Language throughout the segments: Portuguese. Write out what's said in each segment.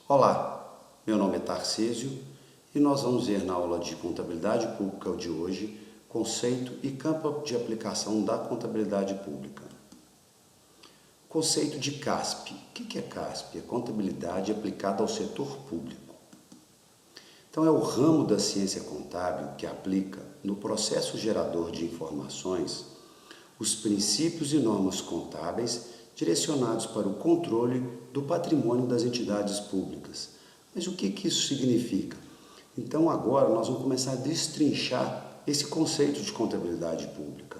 Olá, meu nome é Tarcísio e nós vamos ver na aula de Contabilidade Pública de hoje conceito e campo de aplicação da contabilidade pública. Conceito de CASP. O que é CASP? É contabilidade aplicada ao setor público. Então é o ramo da ciência contábil que aplica no processo gerador de informações os princípios e normas contábeis direcionados para o controle do patrimônio das entidades públicas. Mas o que isso significa? Então agora nós vamos começar a destrinchar esse conceito de contabilidade pública.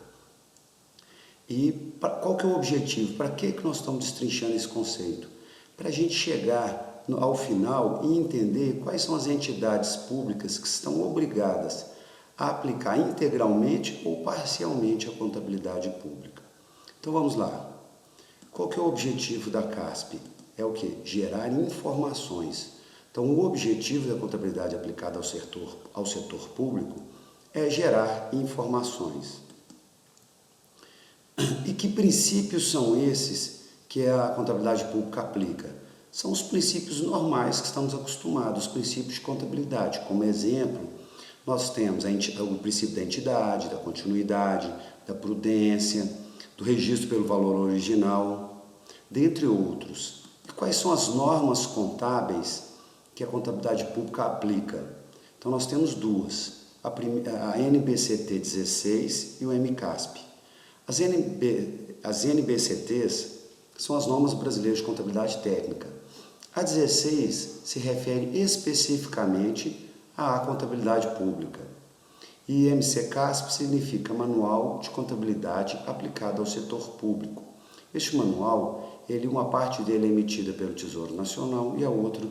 E qual que é o objetivo? Para que nós estamos destrinchando esse conceito? Para a gente chegar ao final e entender quais são as entidades públicas que estão obrigadas a aplicar integralmente ou parcialmente a contabilidade pública. Então vamos lá. Qual que é o objetivo da CASP? É o quê? Gerar informações. Então o objetivo da contabilidade aplicada ao setor público é gerar informações. E que princípios são esses que a contabilidade pública aplica? São os princípios normais que estamos acostumados, os princípios de contabilidade. Como exemplo, nós temos o princípio da entidade, da continuidade, da prudência, do registro pelo valor original, dentre outros. E quais são as normas contábeis que a contabilidade pública aplica? Então nós temos duas, a NBCT 16 e o MCASP. As NBCTs são as normas brasileiras de contabilidade técnica. A 16 se refere especificamente à contabilidade pública. E MCCASP significa Manual de Contabilidade aplicada ao setor público. Este manual, uma parte dele é emitida pelo Tesouro Nacional e a outra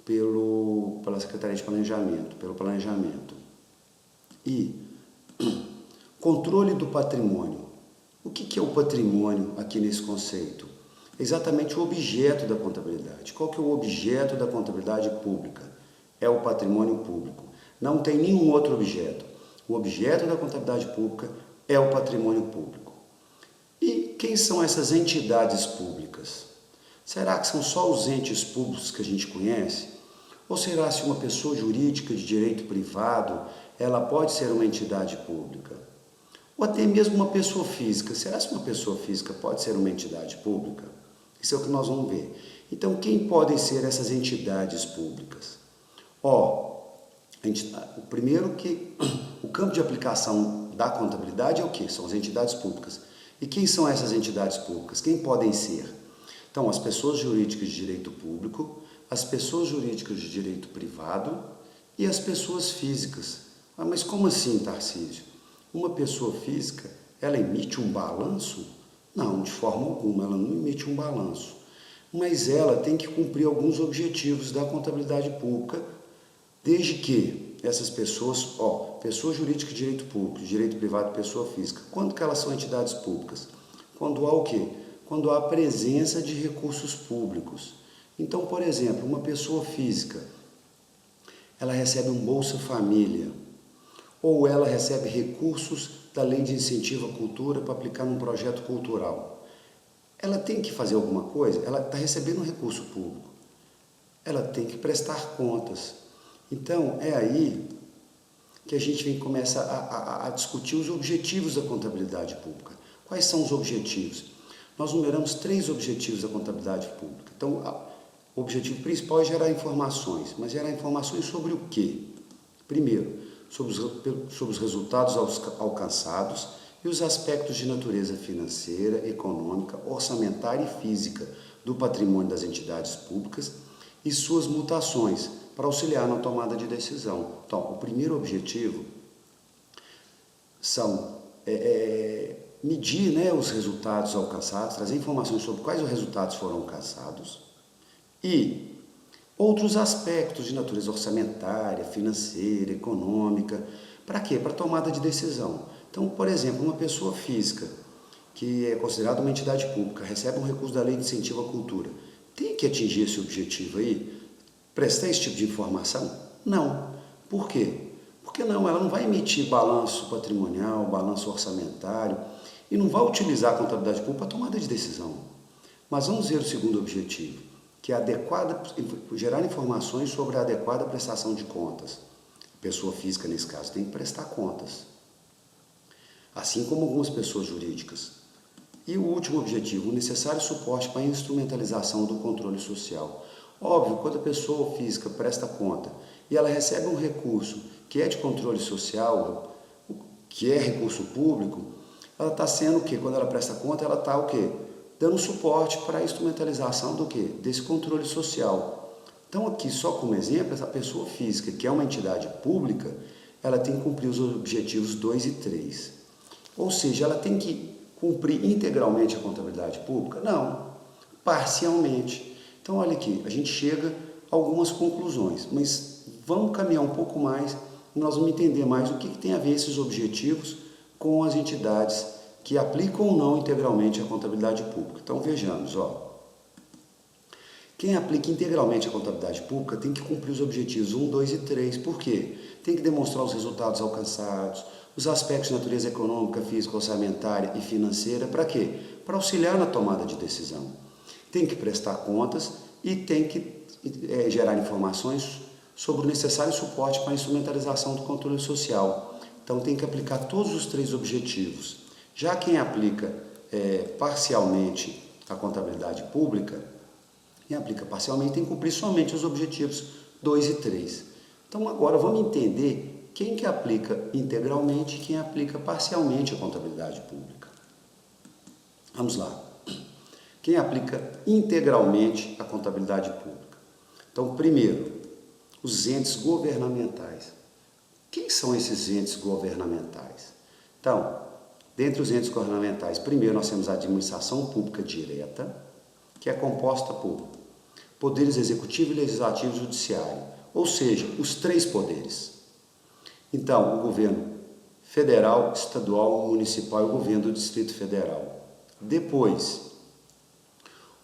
pela Secretaria de Planejamento, pelo Planejamento. E controle do patrimônio. O que é o patrimônio aqui nesse conceito? É exatamente o objeto da contabilidade. Qual que é o objeto da contabilidade pública? É o patrimônio público. Não tem nenhum outro objeto. O objeto da contabilidade pública é o patrimônio público. E quem são essas entidades públicas? Será que são só os entes públicos que a gente conhece? Ou será que uma pessoa jurídica de direito privado, ela pode ser uma entidade pública? Ou até mesmo uma pessoa física. Será que uma pessoa física pode ser uma entidade pública? Isso é o que nós vamos ver. Então, quem podem ser essas entidades públicas? Primeiro que o campo de aplicação da contabilidade é o quê? São as entidades públicas. E quem são essas entidades públicas? Quem podem ser? Então, as pessoas jurídicas de direito público, as pessoas jurídicas de direito privado e as pessoas físicas. Mas como assim, Tarcísio? Uma pessoa física, ela emite um balanço? Não, de forma alguma, ela não emite um balanço. Mas ela tem que cumprir alguns objetivos da contabilidade pública, desde que essas pessoas, pessoa jurídica de direito público, de direito privado e pessoa física, quando que elas são entidades públicas? Quando há o quê? Quando há a presença de recursos públicos. Então, por exemplo, uma pessoa física, ela recebe um Bolsa Família, ou ela recebe recursos da Lei de Incentivo à Cultura para aplicar num projeto cultural. Ela tem que fazer alguma coisa? Ela está recebendo um recurso público. Ela tem que prestar contas. Então, é aí que a gente começa a discutir os objetivos da contabilidade pública. Quais são os objetivos? Nós numeramos 3 objetivos da contabilidade pública. Então, o objetivo principal é gerar informações. Mas gerar informações sobre o quê? Primeiro, sobre os resultados alcançados e os aspectos de natureza financeira, econômica, orçamentária e física do patrimônio das entidades públicas e suas mutações, para auxiliar na tomada de decisão. Então, o primeiro objetivo são medir os resultados alcançados, trazer informações sobre quais os resultados foram alcançados e outros aspectos de natureza orçamentária, financeira, econômica. Para quê? Para tomada de decisão. Então, por exemplo, uma pessoa física que é considerada uma entidade pública, recebe um recurso da Lei de Incentivo à Cultura, tem que atingir esse objetivo aí? Prestar esse tipo de informação? Não. Por quê? Porque ela não vai emitir balanço patrimonial, balanço orçamentário e não vai utilizar a contabilidade pública para tomada de decisão. Mas vamos ver o segundo objetivo. que é gerar informações sobre a adequada prestação de contas. A pessoa física, nesse caso, tem que prestar contas, assim como algumas pessoas jurídicas. E o último objetivo, o necessário suporte para a instrumentalização do controle social. Óbvio, quando a pessoa física presta conta e ela recebe um recurso que é de controle social, que é recurso público, ela está sendo o quê? Quando ela presta conta, ela está o quê? Dando suporte para a instrumentalização do quê? Desse controle social. Então aqui, só como exemplo, essa pessoa física, que é uma entidade pública, ela tem que cumprir os objetivos 2 e 3. Ou seja, ela tem que cumprir integralmente a contabilidade pública? Não, parcialmente. Então olha aqui, a gente chega a algumas conclusões, mas vamos caminhar um pouco mais e nós vamos entender mais o que tem a ver esses objetivos com as entidades que aplicam ou não integralmente a contabilidade pública. Então vejamos, quem aplica integralmente a contabilidade pública tem que cumprir os objetivos 1, 2 e 3. Por quê? Tem que demonstrar os resultados alcançados, os aspectos de natureza econômica, física, orçamentária e financeira. Para quê? Para auxiliar na tomada de decisão. Tem que prestar contas e tem que gerar informações sobre o necessário suporte para a instrumentalização do controle social. Então tem que aplicar todos os 3 objetivos. Já quem aplica parcialmente a contabilidade pública, quem aplica parcialmente tem que cumprir somente os objetivos 2 e 3. Então agora vamos entender quem que aplica integralmente e quem aplica parcialmente a contabilidade pública. Vamos lá. Quem aplica integralmente a contabilidade pública? Então, primeiro, os entes governamentais. Quem são esses entes governamentais? Então, dentre os entes governamentais, primeiro nós temos a administração pública direta, que é composta por poderes executivo, legislativo e judiciário, ou seja, os 3 poderes. Então, o governo federal, estadual, municipal e o governo do Distrito Federal. Depois,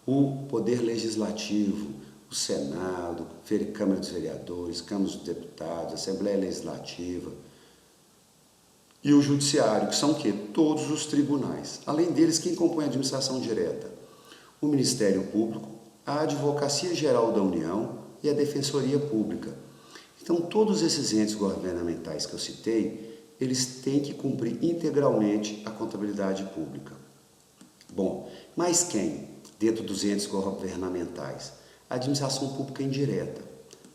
o poder legislativo, o Senado, Câmara dos Vereadores, Câmara dos Deputados, Assembleia Legislativa e o Judiciário, que são o quê? Todos os tribunais. Além deles, quem compõe a administração direta? O Ministério Público, a Advocacia Geral da União e a Defensoria Pública. Então, todos esses entes governamentais que eu citei, eles têm que cumprir integralmente a contabilidade pública. Bom, mas quem? Dentro dos entes governamentais? A administração pública indireta.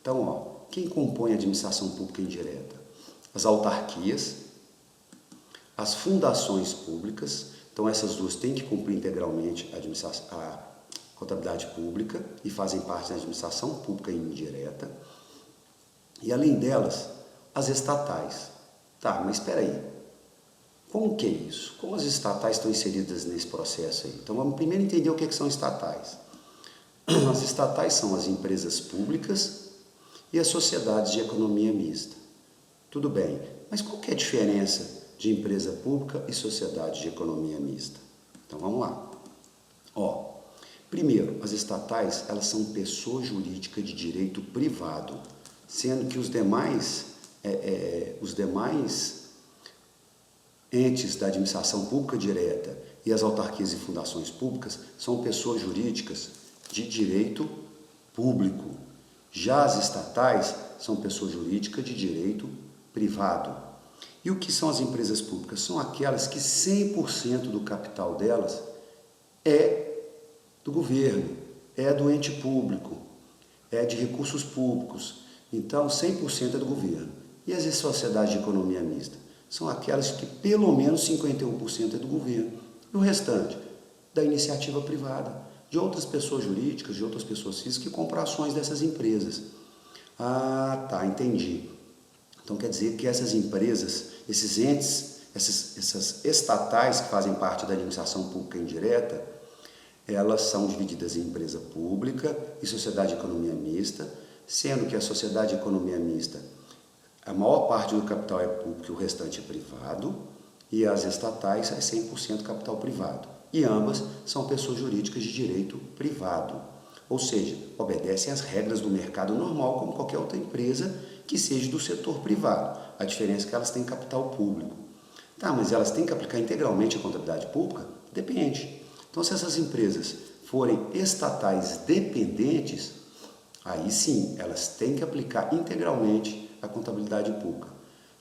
Então, quem compõe a administração pública indireta? As autarquias, as fundações públicas. Então, essas duas têm que cumprir integralmente a contabilidade pública e fazem parte da administração pública indireta. E, além delas, as estatais. Tá, mas espera aí. Como que é isso? Como as estatais estão inseridas nesse processo aí? Então, vamos primeiro entender o que são estatais. As estatais são as empresas públicas e as sociedades de economia mista. Tudo bem, mas qual que é a diferença de empresa pública e sociedade de economia mista? Então vamos lá. Primeiro, as estatais, elas são pessoa jurídica de direito privado, sendo que os demais entes da administração pública direta e as autarquias e fundações públicas são pessoas jurídicas de direito público. Já as estatais são pessoas jurídicas de direito privado. E o que são as empresas públicas? São aquelas que 100% do capital delas é do governo, é do ente público, é de recursos públicos. Então, 100% é do governo. E as sociedades de economia mista? São aquelas que pelo menos 51% é do governo. E o restante? Da iniciativa privada, de outras pessoas jurídicas, de outras pessoas físicas que compram ações dessas empresas. Ah, tá, entendi. Então quer dizer que essas empresas, esses entes, essas estatais que fazem parte da administração pública indireta, elas são divididas em empresa pública e sociedade de economia mista, sendo que a sociedade de economia mista, a maior parte do capital é público e o restante é privado, e as estatais é 100% capital privado. E ambas são pessoas jurídicas de direito privado, ou seja, obedecem às regras do mercado normal como qualquer outra empresa que seja do setor privado. A diferença é que elas têm capital público. Tá, mas elas têm que aplicar integralmente a contabilidade pública? Depende. Então, se essas empresas forem estatais dependentes, aí sim, elas têm que aplicar integralmente a contabilidade pública.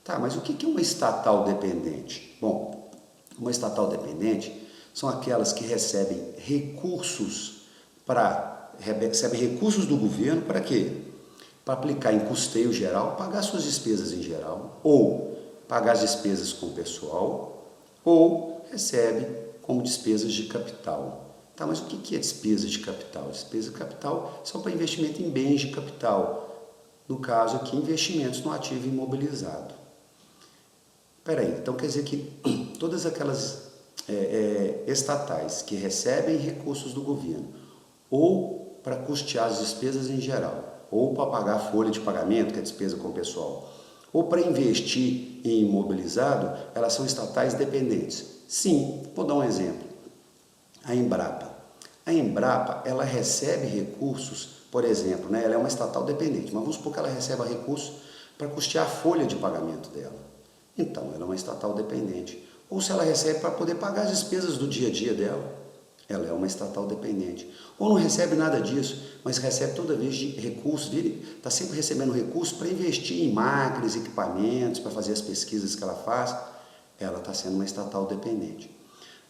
Tá, mas o que é uma estatal dependente? Bom, uma estatal dependente são aquelas que recebem recursos do governo para quê? Para aplicar em custeio geral, pagar suas despesas em geral, ou pagar as despesas com o pessoal, ou recebe como despesas de capital. Tá, mas o que é despesa de capital? Despesa de capital são para investimento em bens de capital. No caso aqui, investimentos no ativo imobilizado. Peraí, então quer dizer que todas aquelas estatais que recebem recursos do governo, ou para custear as despesas em geral, ou para pagar a folha de pagamento, que é despesa com o pessoal, ou para investir em imobilizado, elas são estatais dependentes. Sim, vou dar um exemplo. A Embrapa. A Embrapa, ela recebe recursos, por exemplo, né, ela é uma estatal dependente, mas vamos supor que ela receba recursos para custear a folha de pagamento dela. Então, ela é uma estatal dependente. Ou se ela recebe para poder pagar as despesas do dia a dia dela, ela é uma estatal dependente. Ou não recebe nada disso, mas recebe toda vez de recursos, está sempre recebendo recursos para investir em máquinas, equipamentos, para fazer as pesquisas que ela faz, ela está sendo uma estatal dependente.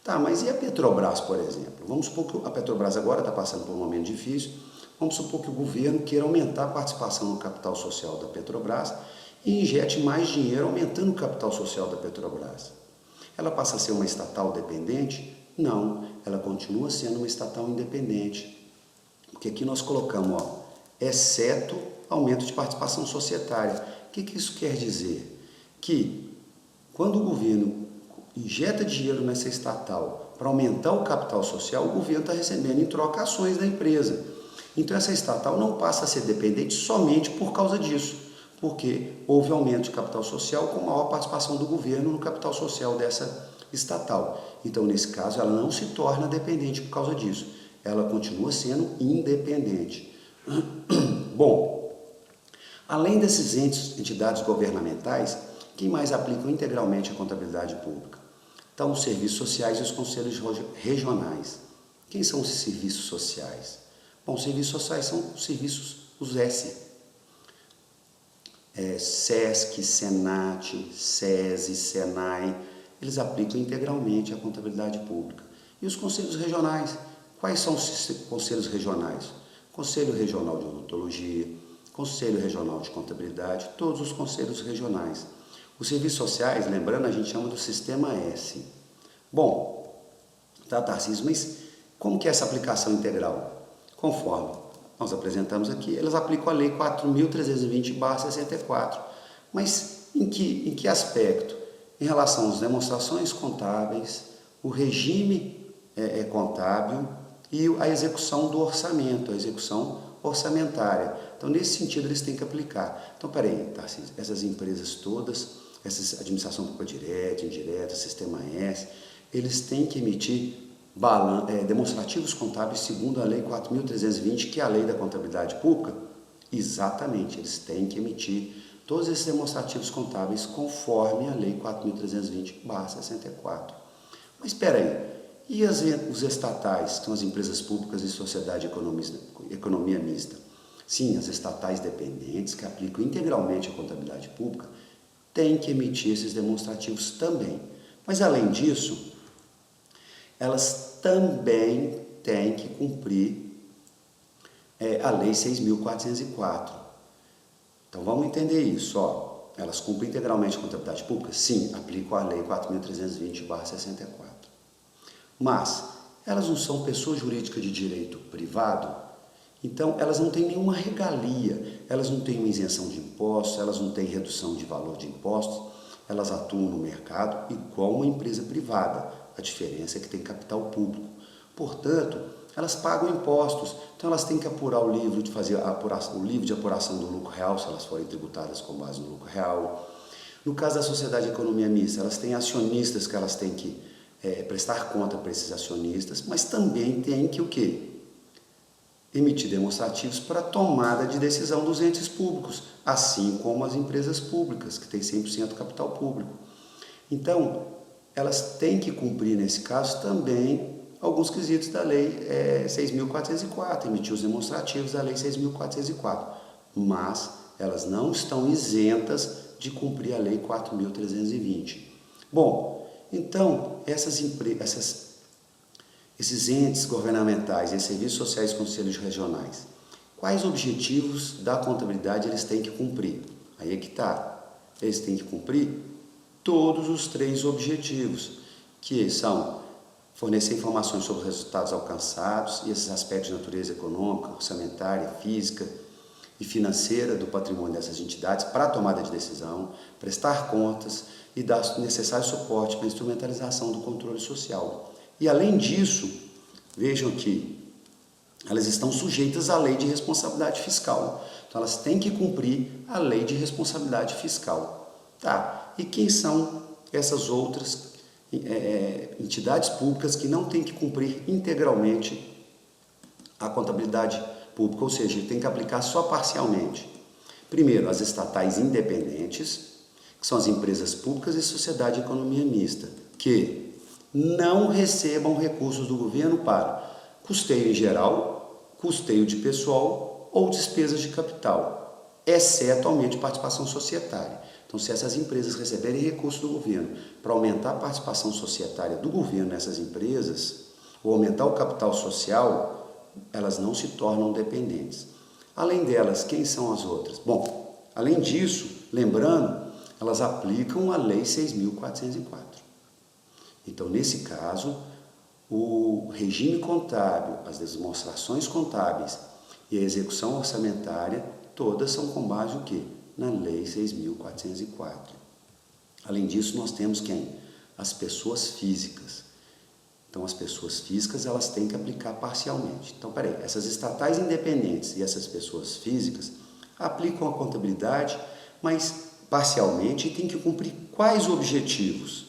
Tá, mas e a Petrobras, por exemplo? Vamos supor que a Petrobras agora está passando por um momento difícil, vamos supor que o governo queira aumentar a participação no capital social da Petrobras e injete mais dinheiro aumentando o capital social da Petrobras. Ela passa a ser uma estatal dependente? Não, ela continua sendo uma estatal independente. Porque aqui nós colocamos, exceto aumento de participação societária. O que isso quer dizer? Que quando o governo injeta dinheiro nessa estatal para aumentar o capital social, o governo está recebendo em troca ações da empresa. Então essa estatal não passa a ser dependente somente por causa disso, porque houve aumento de capital social com maior participação do governo no capital social dessa estatal. Então, nesse caso, ela não se torna dependente por causa disso. Ela continua sendo independente. Bom, além desses entidades governamentais, quem mais aplicam integralmente a contabilidade pública? Então, os serviços sociais e os conselhos regionais. Quem são os serviços sociais? Bom, os serviços sociais são os serviços, os S. SESC, SENAT, SESI, SENAI, eles aplicam integralmente a contabilidade pública. E os conselhos regionais? Quais são os conselhos regionais? Conselho Regional de Odontologia, Conselho Regional de Contabilidade, todos os conselhos regionais. Os serviços sociais, lembrando, a gente chama do Sistema S. Bom, tá, Tarcísio, mas como que é essa aplicação integral? Conforme nós apresentamos aqui, elas aplicam a Lei 4.320/64. Mas em que aspecto? Em relação às demonstrações contábeis, o regime contábil e a execução do orçamento, a execução orçamentária. Então, nesse sentido, eles têm que aplicar. Então, peraí, Tarcísio, essas empresas todas, essa administração pública direta, indireta, Sistema S, eles têm que emitir demonstrativos contábeis segundo a Lei 4.320, que é a lei da contabilidade pública? Exatamente, eles têm que emitir todos esses demonstrativos contábeis conforme a Lei 4.320/64. Mas espera aí, e os estatais, que são as empresas públicas e sociedade economia mista? Sim, as estatais dependentes, que aplicam integralmente a contabilidade pública, têm que emitir esses demonstrativos também. Mas, além disso, elas também têm que cumprir a Lei 6.404. Então, vamos entender isso. Elas cumprem integralmente a contabilidade pública? Sim, aplicam a Lei 4.320/64. Mas elas não são pessoa jurídica de direito privado, então elas não têm nenhuma regalia, elas não têm uma isenção de impostos, elas não têm redução de valor de impostos, elas atuam no mercado igual uma empresa privada. A diferença é que tem capital público. Portanto, elas pagam impostos, então elas têm que apurar o livro de apuração do lucro real, se elas forem tributadas com base no lucro real. No caso da sociedade de economia mista, elas têm acionistas que elas têm que prestar conta para esses acionistas, mas também têm que o quê? Emitir demonstrativos para tomada de decisão dos entes públicos, assim como as empresas públicas, que têm 100% capital público. Então, elas têm que cumprir, nesse caso, também alguns quesitos da Lei 6.404, emitiu os demonstrativos da Lei 6.404, mas elas não estão isentas de cumprir a Lei 4.320. Bom, então, esses entes governamentais e serviços sociais e conselhos regionais, quais objetivos da contabilidade eles têm que cumprir? Aí é que está. Eles têm que cumprir todos os 3 objetivos, que são fornecer informações sobre os resultados alcançados e esses aspectos de natureza econômica, orçamentária, física e financeira do patrimônio dessas entidades para a tomada de decisão, prestar contas e dar o necessário suporte para a instrumentalização do controle social. E além disso, vejam que elas estão sujeitas à lei de responsabilidade fiscal. Então elas têm que cumprir a lei de responsabilidade fiscal. Tá? E quem são essas outras entidades públicas que não têm que cumprir integralmente a contabilidade pública, ou seja, tem que aplicar só parcialmente? Primeiro, as estatais independentes, que são as empresas públicas e sociedade de economia mista, que não recebam recursos do governo para custeio em geral, custeio de pessoal ou despesas de capital, exceto aumento de participação societária. Então, se essas empresas receberem recursos do governo para aumentar a participação societária do governo nessas empresas, ou aumentar o capital social, elas não se tornam dependentes. Além delas, quem são as outras? Bom, além disso, lembrando, elas aplicam a Lei 6.404. Então, nesse caso, o regime contábil, as demonstrações contábeis e a execução orçamentária, todas são com base o quê? Na Lei 6.404. Além disso, nós temos quem? As pessoas físicas. Então, as pessoas físicas, elas têm que aplicar parcialmente. Então, peraí, essas estatais independentes e essas pessoas físicas aplicam a contabilidade, mas parcialmente, e têm que cumprir quais objetivos?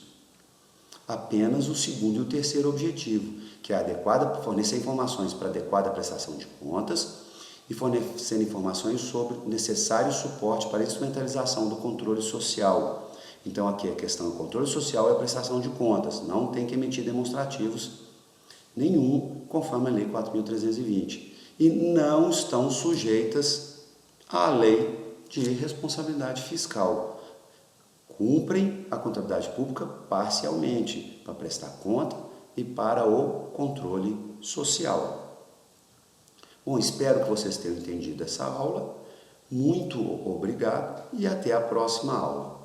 Apenas o segundo e o terceiro objetivo, que é fornecer informações para adequada prestação de contas e fornecer informações sobre o necessário suporte para a instrumentalização do controle social. Então, aqui a questão do controle social é a prestação de contas, não tem que emitir demonstrativos nenhum, conforme a Lei 4.320. E não estão sujeitas à Lei de responsabilidade fiscal. Cumprem a contabilidade pública parcialmente, para prestar conta e para o controle social. Bom, espero que vocês tenham entendido essa aula. Muito obrigado e até a próxima aula.